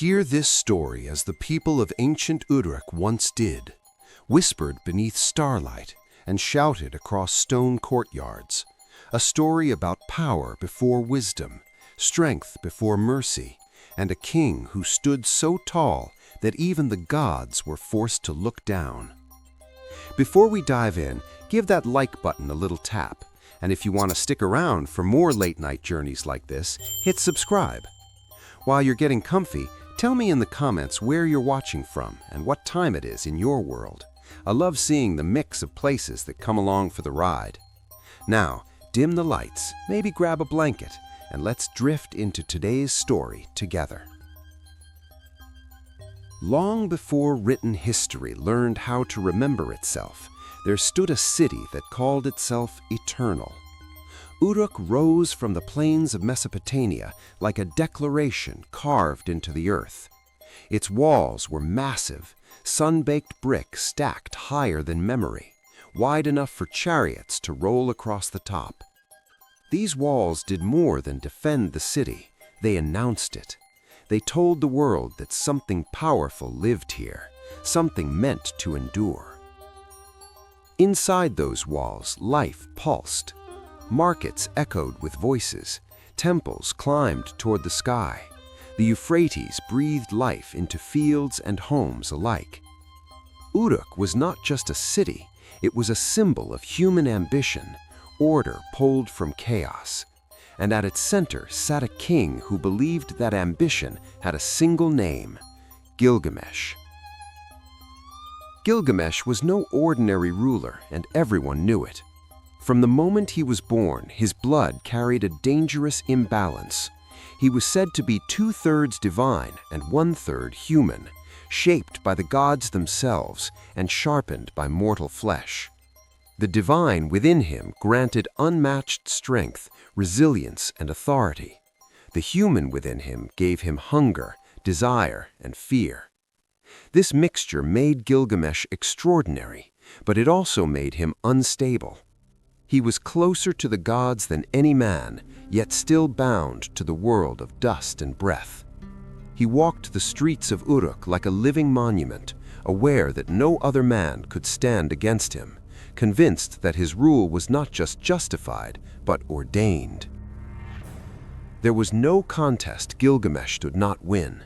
Hear this story as the people of ancient Uruk once did, whispered beneath starlight and shouted across stone courtyards. A story about power before wisdom, strength before mercy, and a king who stood so tall that even the gods were forced to look down. Before we dive in, give that like button a little tap. And if you want to stick around for more late-night journeys like this, hit subscribe. While you're getting comfy, tell me in the comments where you're watching from and what time it is in your world. I love seeing the mix of places that come along for the ride. Now, dim the lights, maybe grab a blanket, and let's drift into today's story together. Long before written history learned how to remember itself, there stood a city that called itself eternal. Uruk rose from the plains of Mesopotamia like a declaration carved into the earth. Its walls were massive, sun-baked brick stacked higher than memory, wide enough for chariots to roll across the top. These walls did more than defend the city, they announced it. They told the world that something powerful lived here, something meant to endure. Inside those walls, life pulsed. Markets echoed with voices. Temples climbed toward the sky. The Euphrates breathed life into fields and homes alike. Uruk was not just a city, it was a symbol of human ambition, order pulled from chaos. And at its center sat a king who believed that ambition had a single name: Gilgamesh. Gilgamesh was no ordinary ruler, and everyone knew it. From the moment he was born, his blood carried a dangerous imbalance. He was said to be 2/3 divine and 1/3 human, shaped by the gods themselves and sharpened by mortal flesh. The divine within him granted unmatched strength, resilience, and authority. The human within him gave him hunger, desire, and fear. This mixture made Gilgamesh extraordinary, but it also made him unstable. He was closer to the gods than any man, yet still bound to the world of dust and breath. He walked the streets of Uruk like a living monument, aware that no other man could stand against him, convinced that his rule was not just justified, but ordained. There was no contest Gilgamesh did not win.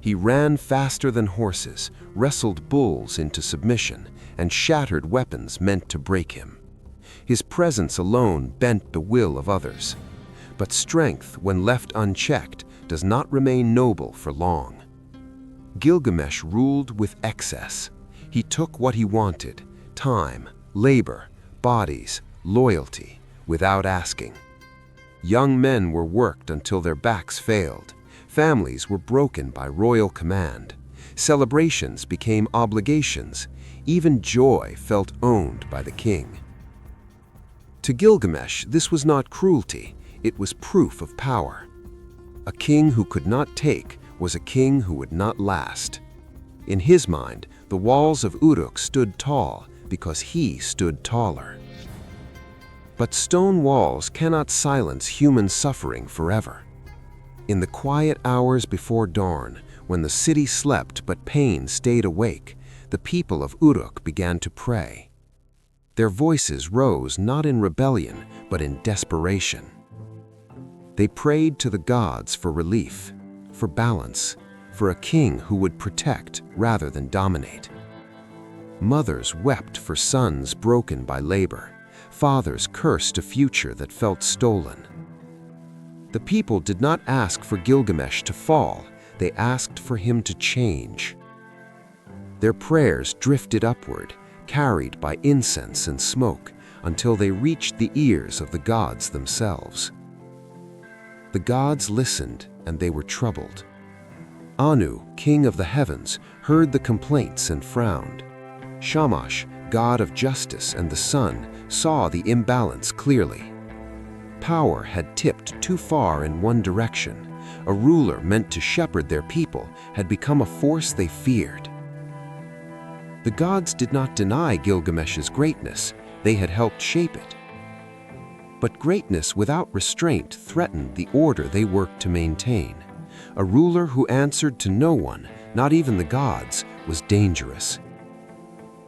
He ran faster than horses, wrestled bulls into submission, and shattered weapons meant to break him. His presence alone bent the will of others. But strength, when left unchecked, does not remain noble for long. Gilgamesh ruled with excess. He took what he wanted: time, labor, bodies, loyalty, without asking. Young men were worked until their backs failed. Families were broken by royal command. Celebrations became obligations. Even joy felt owned by the king. To Gilgamesh, this was not cruelty, it was proof of power. A king who could not take was a king who would not last. In his mind, the walls of Uruk stood tall because he stood taller. But stone walls cannot silence human suffering forever. In the quiet hours before dawn, when the city slept but pain stayed awake, the people of Uruk began to pray. Their voices rose not in rebellion, but in desperation. They prayed to the gods for relief, for balance, for a king who would protect rather than dominate. Mothers wept for sons broken by labor. Fathers cursed a future that felt stolen. The people did not ask for Gilgamesh to fall, they asked for him to change. Their prayers drifted upward, carried by incense and smoke, until they reached the ears of the gods themselves. The gods listened, and they were troubled. Anu, king of the heavens, heard the complaints and frowned. Shamash, god of justice and the sun, saw the imbalance clearly. Power had tipped too far in one direction. A ruler meant to shepherd their people had become a force they feared. The gods did not deny Gilgamesh's greatness, they had helped shape it. But greatness without restraint threatened the order they worked to maintain. A ruler who answered to no one, not even the gods, was dangerous.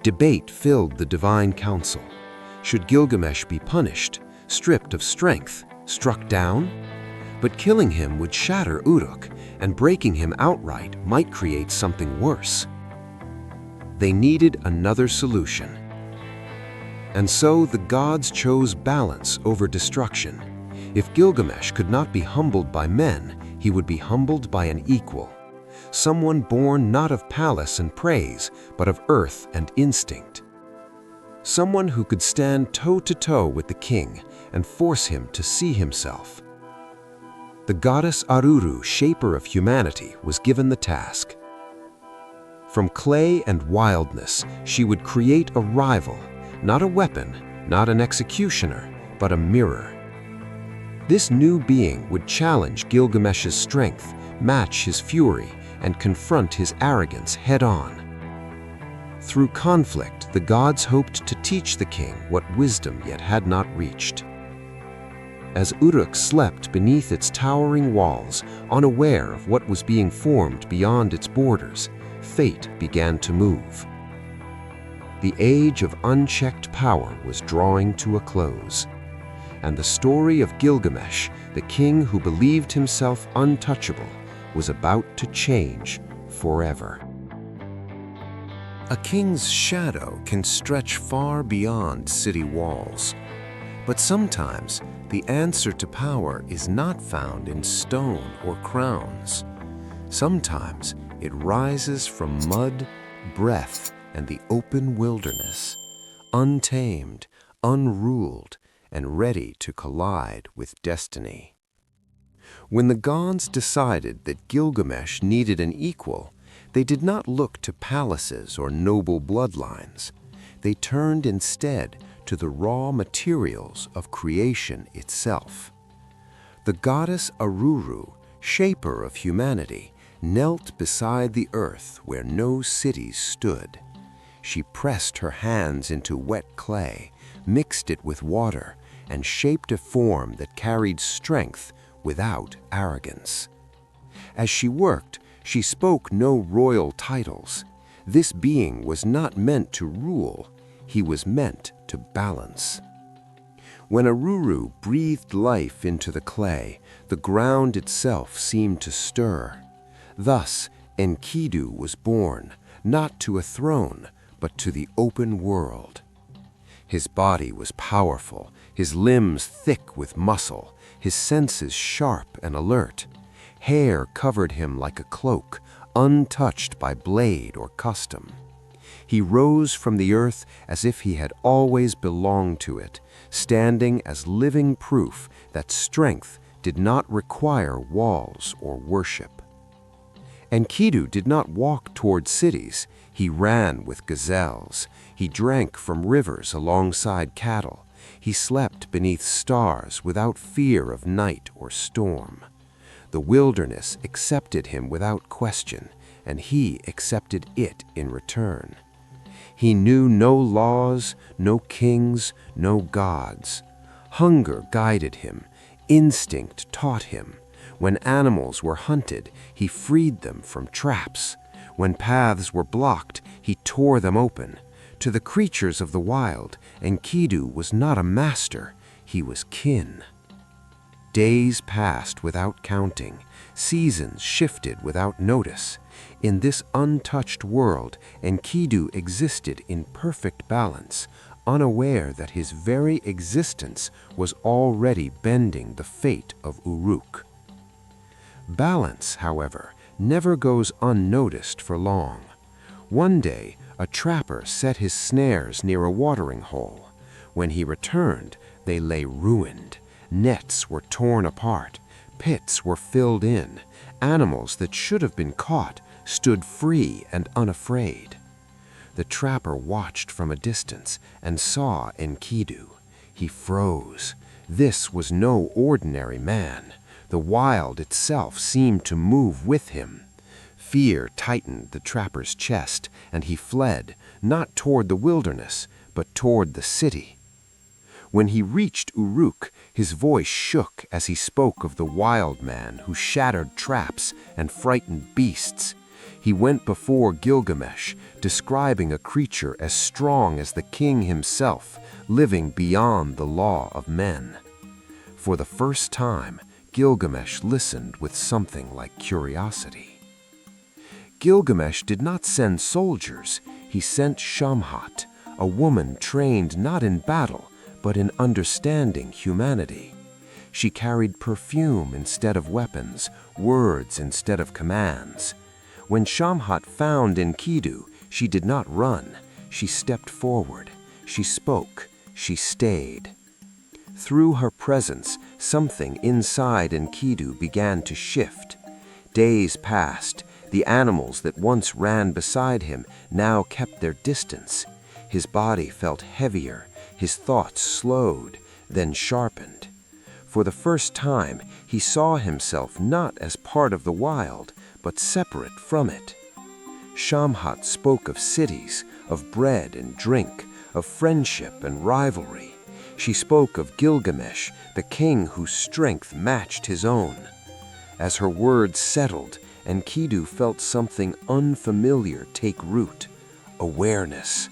Debate filled the divine council. Should Gilgamesh be punished, stripped of strength, struck down? But killing him would shatter Uruk, and breaking him outright might create something worse. They needed another solution. And so the gods chose balance over destruction. If Gilgamesh could not be humbled by men, he would be humbled by an equal. Someone born not of palace and praise, but of earth and instinct. Someone who could stand toe-to-toe with the king and force him to see himself. The goddess Aruru, shaper of humanity, was given the task. From clay and wildness, she would create a rival, not a weapon, not an executioner, but a mirror. This new being would challenge Gilgamesh's strength, match his fury, and confront his arrogance head-on. Through conflict, the gods hoped to teach the king what wisdom yet had not reached. As Uruk slept beneath its towering walls, unaware of what was being formed beyond its borders, fate began to move. The age of unchecked power was drawing to a close, and the story of Gilgamesh, the king who believed himself untouchable, was about to change forever. A king's shadow can stretch far beyond city walls, but sometimes the answer to power is not found in stone or crowns. Sometimes it rises from mud, breath, and the open wilderness, untamed, unruled, and ready to collide with destiny. When the gods decided that Gilgamesh needed an equal, they did not look to palaces or noble bloodlines. They turned instead to the raw materials of creation itself. The goddess Aruru, shaper of humanity, knelt beside the earth where no cities stood. She pressed her hands into wet clay, mixed it with water, and shaped a form that carried strength without arrogance. As she worked, she spoke no royal titles. This being was not meant to rule, he was meant to balance. When Aruru breathed life into the clay, the ground itself seemed to stir. Thus, Enkidu was born, not to a throne, but to the open world. His body was powerful, his limbs thick with muscle, his senses sharp and alert. Hair covered him like a cloak, untouched by blade or custom. He rose from the earth as if he had always belonged to it, standing as living proof that strength did not require walls or worship. Enkidu did not walk toward cities, he ran with gazelles. He drank from rivers alongside cattle. He slept beneath stars without fear of night or storm. The wilderness accepted him without question, and he accepted it in return. He knew no laws, no kings, no gods. Hunger guided him, instinct taught him. When animals were hunted, he freed them from traps. When paths were blocked, he tore them open. To the creatures of the wild, Enkidu was not a master, he was kin. Days passed without counting, seasons shifted without notice. In this untouched world, Enkidu existed in perfect balance, unaware that his very existence was already bending the fate of Uruk. Balance, however, never goes unnoticed for long. One day, a trapper set his snares near a watering hole. When he returned, they lay ruined. Nets were torn apart. Pits were filled in. Animals that should have been caught stood free and unafraid. The trapper watched from a distance and saw Enkidu. He froze. This was no ordinary man. The wild itself seemed to move with him. Fear tightened the trapper's chest, and he fled, not toward the wilderness, but toward the city. When he reached Uruk, his voice shook as he spoke of the wild man who shattered traps and frightened beasts. He went before Gilgamesh, describing a creature as strong as the king himself, living beyond the law of men. For the first time, Gilgamesh listened with something like curiosity. Gilgamesh did not send soldiers, he sent Shamhat, a woman trained not in battle, but in understanding humanity. She carried perfume instead of weapons, words instead of commands. When Shamhat found Enkidu, she did not run. She stepped forward. She spoke. She stayed. Through her presence, something inside Enkidu began to shift. Days passed. The animals that once ran beside him now kept their distance. His body felt heavier. His thoughts slowed, then sharpened. For the first time, he saw himself not as part of the wild, but separate from it. Shamhat spoke of cities, of bread and drink, of friendship and rivalry. She spoke of Gilgamesh, the king whose strength matched his own. As her words settled, Enkidu felt something unfamiliar take root: awareness.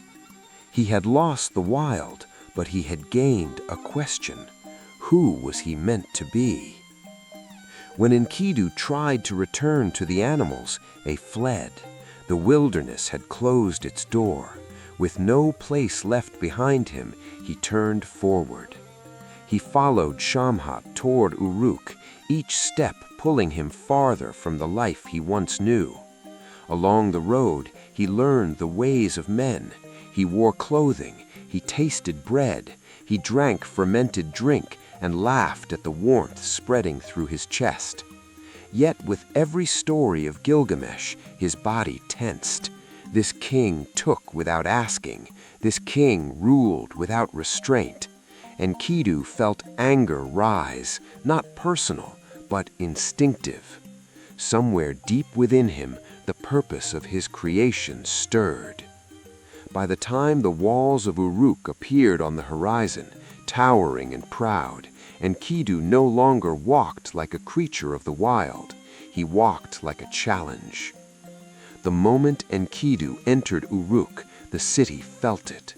He had lost the wild, but he had gained a question. Who was he meant to be? When Enkidu tried to return to the animals, they fled. The wilderness had closed its door. With no place left behind him, he turned forward. He followed Shamhat toward Uruk, each step pulling him farther from the life he once knew. Along the road, he learned the ways of men. He wore clothing, he tasted bread, he drank fermented drink, and laughed at the warmth spreading through his chest. Yet with every story of Gilgamesh, his body tensed. This king took without asking. This king ruled without restraint. Enkidu felt anger rise, not personal, but instinctive. Somewhere deep within him, the purpose of his creation stirred. By the time the walls of Uruk appeared on the horizon, towering and proud, Enkidu no longer walked like a creature of the wild. He walked like a challenge. The moment Enkidu entered Uruk, the city felt it.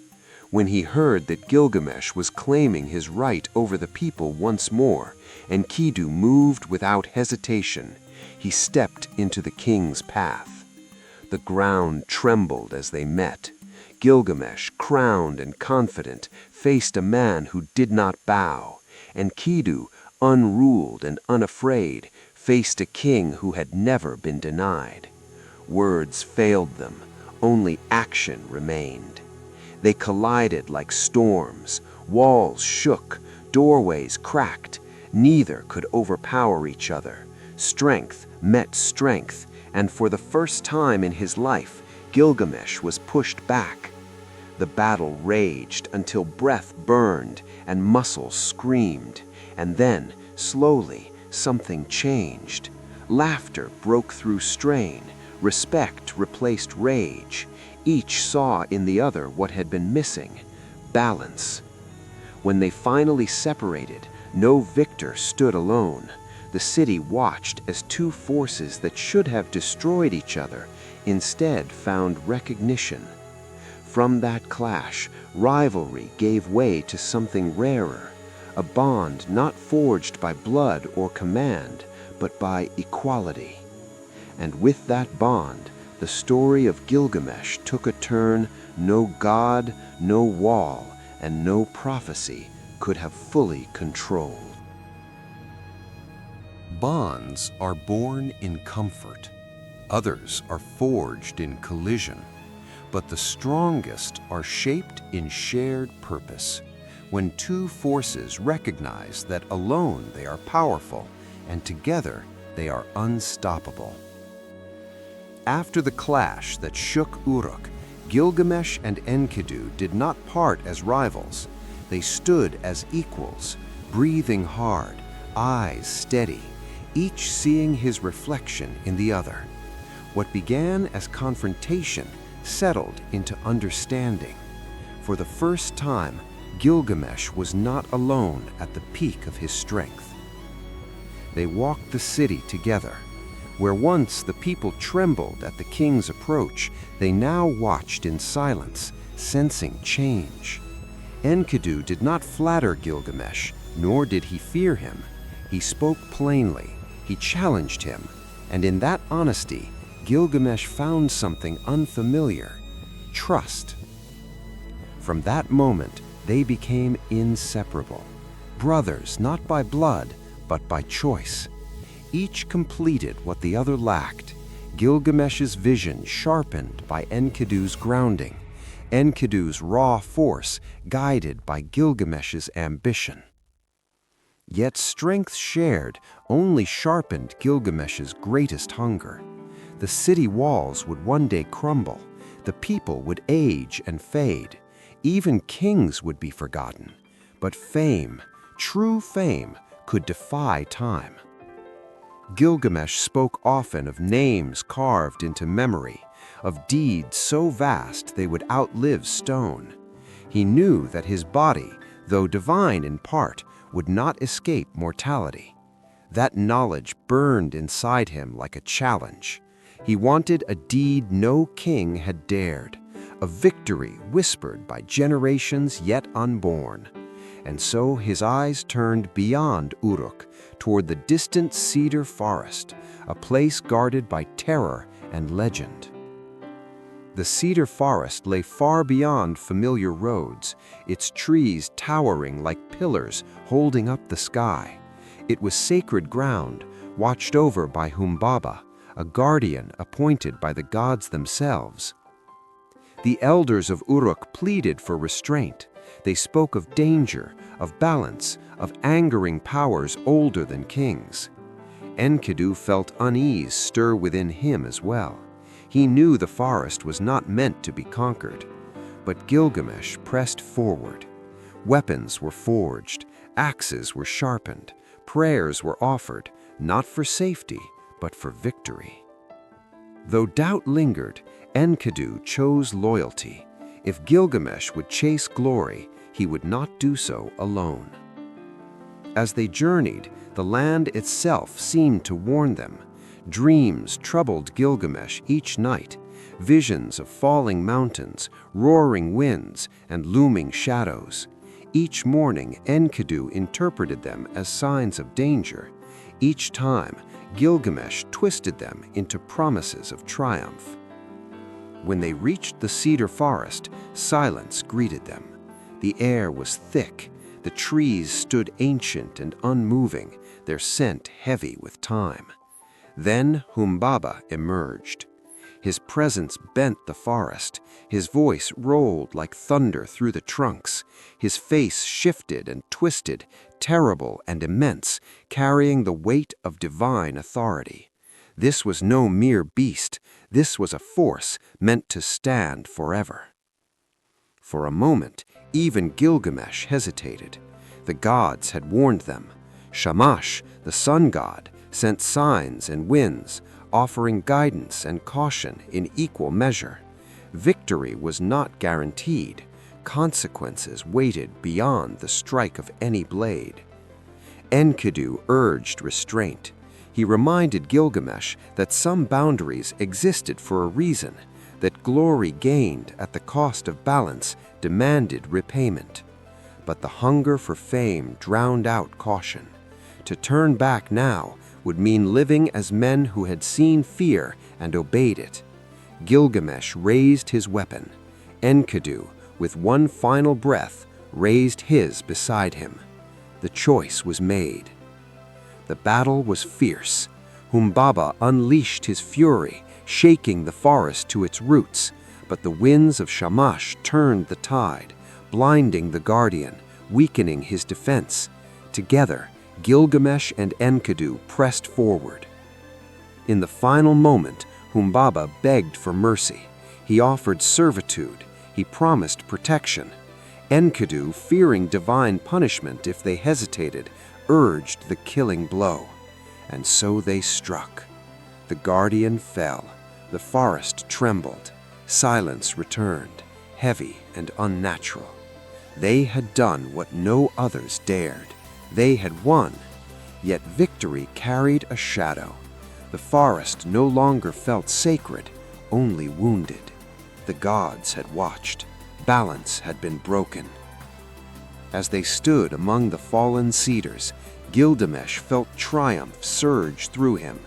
When he heard that Gilgamesh was claiming his right over the people once more, Enkidu moved without hesitation. He stepped into the king's path. The ground trembled as they met. Gilgamesh, crowned and confident, faced a man who did not bow. Enkidu, unruled and unafraid, faced a king who had never been denied. Words failed them, only action remained. They collided like storms. Walls shook, doorways cracked. Neither could overpower each other. Strength met strength, and for the first time in his life, Gilgamesh was pushed back. The battle raged until breath burned and muscles screamed. And then, slowly, something changed. Laughter broke through strain. Respect replaced rage. Each saw in the other what had been missing: balance. When they finally separated, no victor stood alone. The city watched as two forces that should have destroyed each other instead found recognition. From that clash, rivalry gave way to something rarer, a bond not forged by blood or command, but by equality. And with that bond, the story of Gilgamesh took a turn no god, no wall, and no prophecy could have fully controlled. Bonds are born in comfort. Others are forged in collision. But the strongest are shaped in shared purpose, when two forces recognize that alone they are powerful, and together they are unstoppable. After the clash that shook Uruk, Gilgamesh and Enkidu did not part as rivals. They stood as equals, breathing hard, eyes steady, each seeing his reflection in the other. What began as confrontation settled into understanding. For the first time, Gilgamesh was not alone at the peak of his strength. They walked the city together. Where once the people trembled at the king's approach, they now watched in silence, sensing change. Enkidu did not flatter Gilgamesh, nor did he fear him. He spoke plainly, he challenged him, and in that honesty, Gilgamesh found something unfamiliar: trust. From that moment, they became inseparable, brothers not by blood, but by choice. Each completed what the other lacked, Gilgamesh's vision sharpened by Enkidu's grounding, Enkidu's raw force guided by Gilgamesh's ambition. Yet strength shared only sharpened Gilgamesh's greatest hunger. The city walls would one day crumble, the people would age and fade, even kings would be forgotten. But fame, true fame, could defy time. Gilgamesh spoke often of names carved into memory, of deeds so vast they would outlive stone. He knew that his body, though divine in part, would not escape mortality. That knowledge burned inside him like a challenge. He wanted a deed no king had dared, a victory whispered by generations yet unborn. And so his eyes turned beyond Uruk, toward the distant cedar forest, a place guarded by terror and legend. The cedar forest lay far beyond familiar roads, its trees towering like pillars holding up the sky. It was sacred ground, watched over by Humbaba, a guardian appointed by the gods themselves. The elders of Uruk pleaded for restraint. They spoke of danger, of balance, of angering powers older than kings. Enkidu felt unease stir within him as well. He knew the forest was not meant to be conquered. But Gilgamesh pressed forward. Weapons were forged, axes were sharpened, prayers were offered, not for safety, but for victory. Though doubt lingered, Enkidu chose loyalty. If Gilgamesh would chase glory, he would not do so alone. As they journeyed, the land itself seemed to warn them. Dreams troubled Gilgamesh each night, visions of falling mountains, roaring winds, and looming shadows. Each morning, Enkidu interpreted them as signs of danger. Each time, Gilgamesh twisted them into promises of triumph. When they reached the cedar forest, silence greeted them. The air was thick. The trees stood ancient and unmoving, their scent heavy with time. Then Humbaba emerged. His presence bent the forest. His voice rolled like thunder through the trunks. His face shifted and twisted, terrible and immense, carrying the weight of divine authority. This was no mere beast. This was a force meant to stand forever. For a moment, even Gilgamesh hesitated. The gods had warned them. Shamash, the sun god, sent signs and winds, offering guidance and caution in equal measure. Victory was not guaranteed. Consequences waited beyond the strike of any blade. Enkidu urged restraint. He reminded Gilgamesh that some boundaries existed for a reason, that glory gained at the cost of balance demanded repayment. But the hunger for fame drowned out caution. To turn back now would mean living as men who had seen fear and obeyed it. Gilgamesh raised his weapon. Enkidu, with one final breath, raised his beside him. The choice was made. The battle was fierce. Humbaba unleashed his fury, shaking the forest to its roots, but the winds of Shamash turned the tide, blinding the guardian, weakening his defense. Together, Gilgamesh and Enkidu pressed forward. In the final moment, Humbaba begged for mercy. He offered servitude. He promised protection. Enkidu, fearing divine punishment if they hesitated, urged the killing blow. And so they struck. The guardian fell. The forest trembled. Silence returned, heavy and unnatural. They had done what no others dared. They had won. Yet victory carried a shadow. The forest no longer felt sacred, only wounded. The gods had watched. Balance had been broken. As they stood among the fallen cedars, Gilgamesh felt triumph surge through him.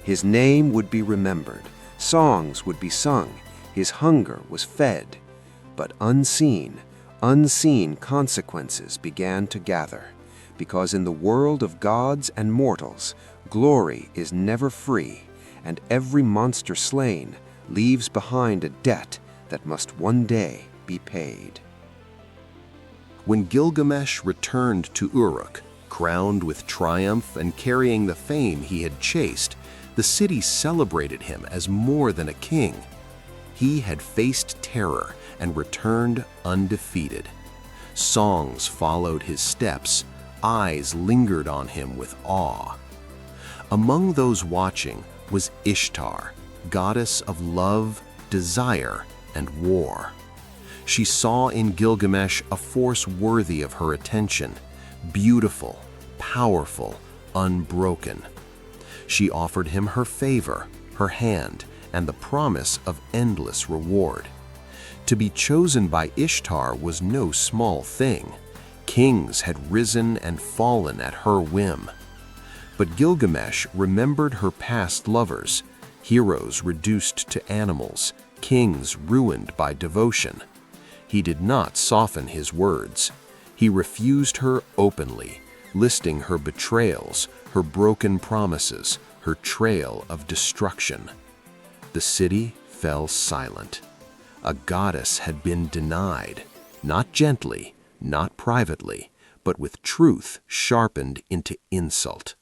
His name would be remembered. Songs would be sung. His hunger was fed. But unseen consequences began to gather, because in the world of gods and mortals, glory is never free, and every monster slain leaves behind a debt that must one day be paid. When Gilgamesh returned to Uruk, crowned with triumph and carrying the fame he had chased, the city celebrated him as more than a king. He had faced terror and returned undefeated. Songs followed his steps, eyes lingered on him with awe. Among those watching was Ishtar, goddess of love, desire, and war. She saw in Gilgamesh a force worthy of her attention, beautiful, powerful, unbroken. She offered him her favor, her hand, and the promise of endless reward. To be chosen by Ishtar was no small thing. Kings had risen and fallen at her whim. But Gilgamesh remembered her past lovers, heroes reduced to animals, kings ruined by devotion. He did not soften his words. He refused her openly, listing her betrayals, her broken promises, her trail of destruction. The city fell silent. A goddess had been denied, not gently, not privately, but with truth sharpened into insult.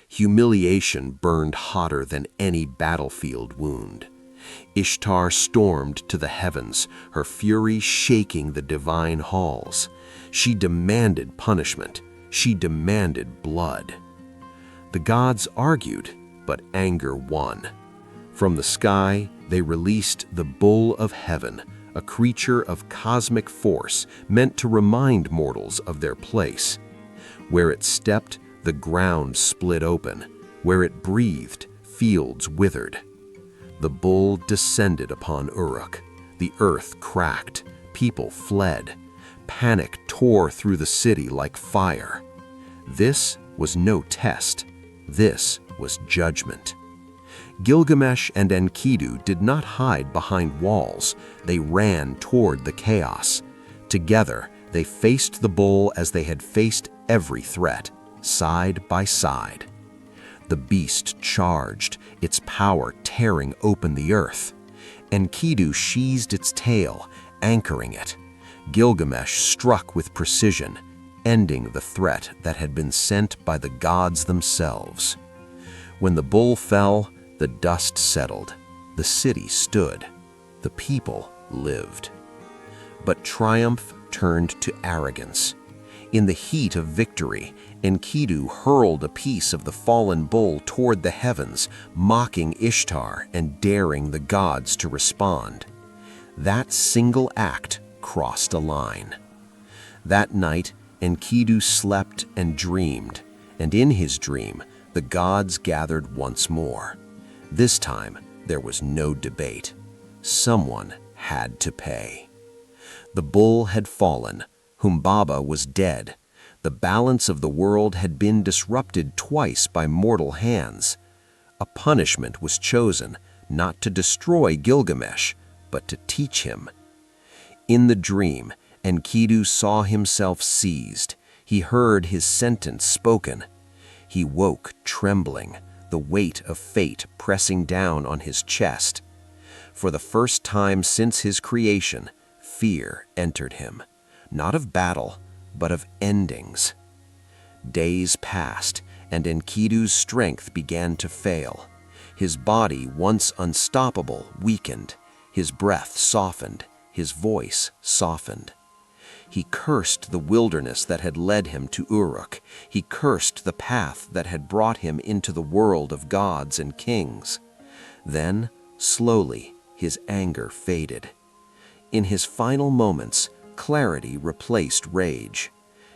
Humiliation burned hotter than any battlefield wound. Ishtar stormed to the heavens, her fury shaking the divine halls. She demanded punishment. She demanded blood. The gods argued, but anger won. From the sky, they released the Bull of Heaven, a creature of cosmic force meant to remind mortals of their place. Where it stepped, the ground split open. Where it breathed, fields withered. The bull descended upon Uruk. The earth cracked. People fled. Panic tore through the city like fire. This was no test. This was judgment. Gilgamesh and Enkidu did not hide behind walls. They ran toward the chaos. Together, they faced the bull as they had faced every threat, side by side. The beast charged, its power tearing open the earth. Enkidu sheathed its tail, anchoring it. Gilgamesh struck with precision, ending the threat that had been sent by the gods themselves. When the bull fell, the dust settled. The city stood. The people lived. But triumph turned to arrogance. In the heat of victory, Enkidu hurled a piece of the fallen bull toward the heavens, mocking Ishtar and daring the gods to respond. That single act crossed a line. That night, Enkidu slept and dreamed, and in his dream, the gods gathered once more. This time, there was no debate. Someone had to pay. The bull had fallen. Humbaba was dead. The balance of the world had been disrupted twice by mortal hands. A punishment was chosen, not to destroy Gilgamesh, but to teach him. In the dream, Enkidu saw himself seized. He heard his sentence spoken. He woke trembling, the weight of fate pressing down on his chest. For the first time since his creation, fear entered him, not of battle, but of endings. Days passed, and Enkidu's strength began to fail. His body, once unstoppable, weakened. His breath softened. His voice softened. He cursed the wilderness that had led him to Uruk. He cursed the path that had brought him into the world of gods and kings. Then, slowly, his anger faded. In his final moments, Clarity replaced rage.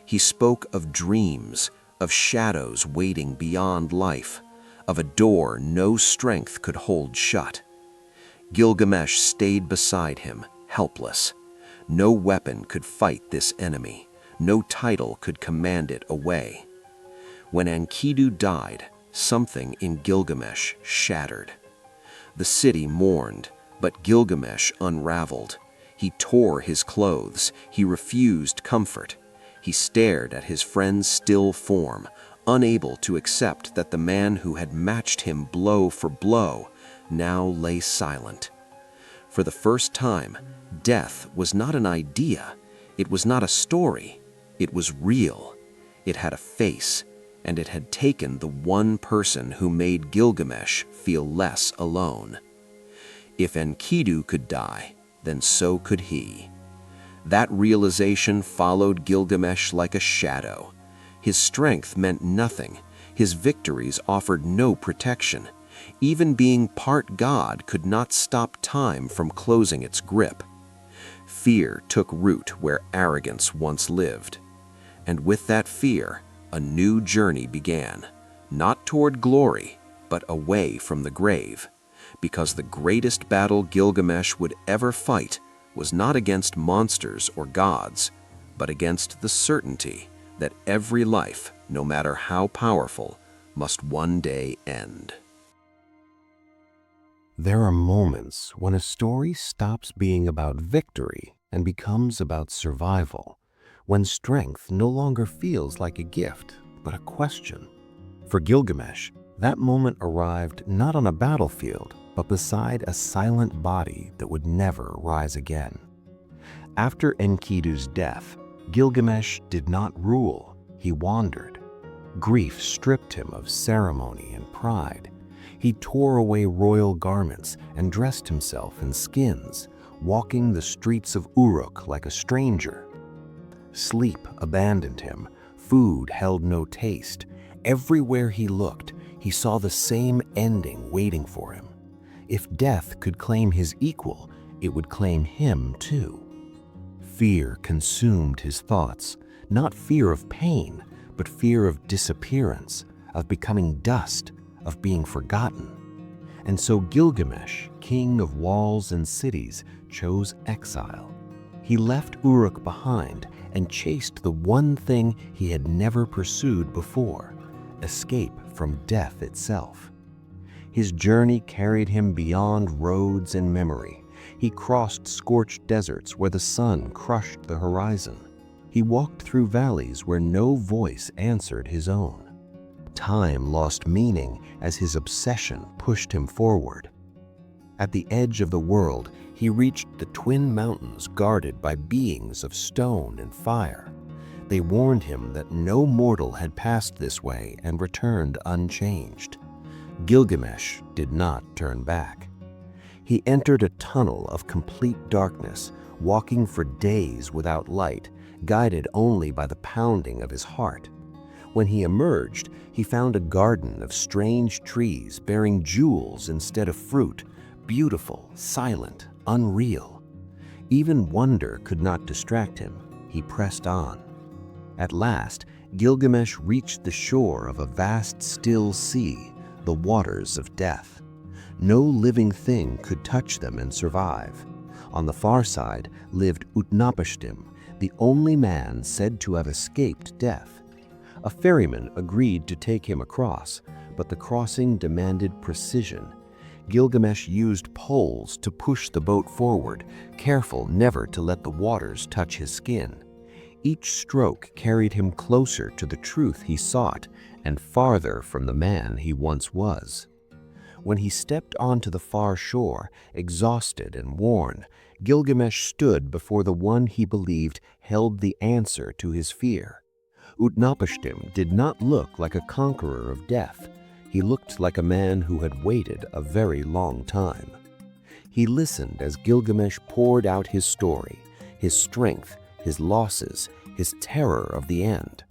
He spoke of dreams, of shadows waiting beyond life, of a door no strength could hold shut. Gilgamesh stayed beside him, helpless. No weapon could fight this enemy. No title could command it away. When Enkidu died, something in Gilgamesh shattered. The city mourned, but Gilgamesh unraveled. He tore his clothes. He refused comfort. He stared at his friend's still form, unable to accept that the man who had matched him blow for blow now lay silent. For the first time, death was not an idea. It was not a story. It was real. It had a face, and it had taken the one person who made Gilgamesh feel less alone. If Enkidu could die, then so could he. That realization followed Gilgamesh like a shadow. His strength meant nothing. His victories offered no protection. Even being part god could not stop time from closing its grip. Fear took root where arrogance once lived. And with that fear, a new journey began, not toward glory, but away from the grave. Because the greatest battle Gilgamesh would ever fight was not against monsters or gods, but against the certainty that every life, no matter how powerful, must one day end. There are moments when a story stops being about victory and becomes about survival, when strength no longer feels like a gift, but a question. For Gilgamesh, that moment arrived not on a battlefield, but beside a silent body that would never rise again. After Enkidu's death, Gilgamesh did not rule, he wandered. Grief stripped him of ceremony and pride. He tore away royal garments and dressed himself in skins, walking the streets of Uruk like a stranger. Sleep abandoned him, food held no taste. Everywhere he looked, he saw the same ending waiting for him. If death could claim his equal, it would claim him too. Fear consumed his thoughts, not fear of pain, but fear of disappearance, of becoming dust, of being forgotten. And so Gilgamesh, king of walls and cities, chose exile. He left Uruk behind and chased the one thing he had never pursued before, escape from death itself. His journey carried him beyond roads and memory. He crossed scorched deserts where the sun crushed the horizon. He walked through valleys where no voice answered his own. Time lost meaning as his obsession pushed him forward. At the edge of the world, he reached the twin mountains guarded by beings of stone and fire. They warned him that no mortal had passed this way and returned unchanged. Gilgamesh did not turn back. He entered a tunnel of complete darkness, walking for days without light, guided only by the pounding of his heart. When he emerged, he found a garden of strange trees bearing jewels instead of fruit, beautiful, silent, unreal. Even wonder could not distract him. He pressed on. At last, Gilgamesh reached the shore of a vast still sea, the waters of death. No living thing could touch them and survive. On the far side lived Utnapishtim, the only man said to have escaped death. A ferryman agreed to take him across, but the crossing demanded precision. Gilgamesh used poles to push the boat forward, careful never to let the waters touch his skin. Each stroke carried him closer to the truth he sought and farther from the man he once was. When he stepped onto the far shore, exhausted and worn, Gilgamesh stood before the one he believed held the answer to his fear. Utnapishtim did not look like a conqueror of death. He looked like a man who had waited a very long time. He listened as Gilgamesh poured out his story, his strength, his losses, his terror of the end.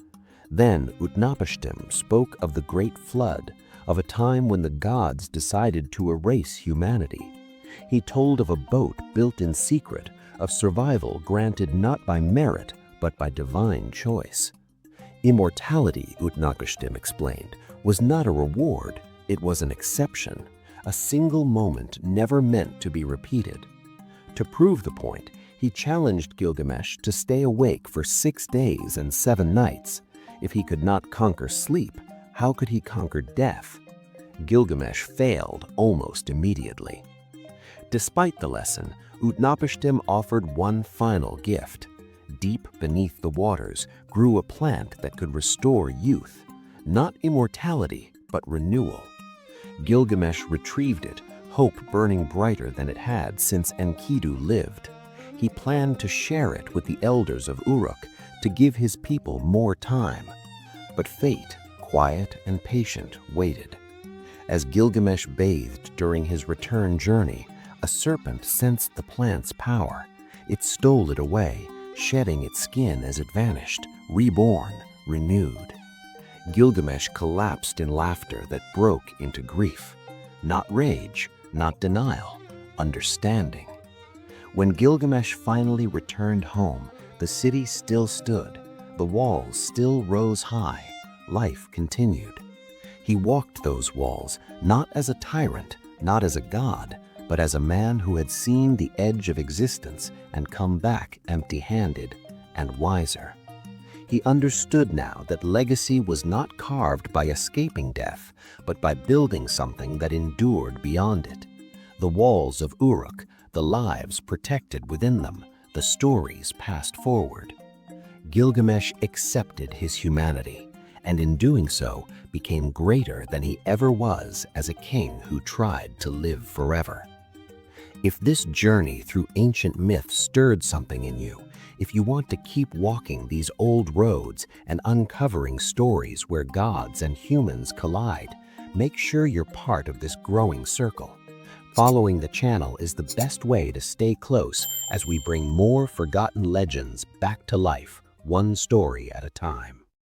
Then Utnapishtim spoke of the great flood, of a time when the gods decided to erase humanity. He told of a boat built in secret, of survival granted not by merit, but by divine choice. Immortality, Utnapishtim explained, was not a reward, it was an exception, a single moment never meant to be repeated. To prove the point, he challenged Gilgamesh to stay awake for 6 days and 7 nights. If he could not conquer sleep, how could he conquer death? Gilgamesh failed almost immediately. Despite the lesson, Utnapishtim offered one final gift. Deep beneath the waters grew a plant that could restore youth, not immortality, but renewal. Gilgamesh retrieved it, hope burning brighter than it had since Enkidu lived. He planned to share it with the elders of Uruk to give his people more time. But fate, quiet and patient, waited. As Gilgamesh bathed during his return journey, a serpent sensed the plant's power. It stole it away, shedding its skin as it vanished, reborn, renewed. Gilgamesh collapsed in laughter that broke into grief. Not rage, not denial, understanding. When Gilgamesh finally returned home, the city still stood, the walls still rose high, life continued. He walked those walls not as a tyrant, not as a god, but as a man who had seen the edge of existence and come back empty-handed and wiser. He understood now that legacy was not carved by escaping death, but by building something that endured beyond it. The walls of Uruk, the lives protected within them, the stories passed forward. Gilgamesh accepted his humanity, and in doing so became greater than he ever was as a king who tried to live forever. If this journey through ancient myths stirred something in you, if you want to keep walking these old roads and uncovering stories where gods and humans collide, make sure you're part of this growing circle. Following the channel is the best way to stay close as we bring more forgotten legends back to life, one story at a time.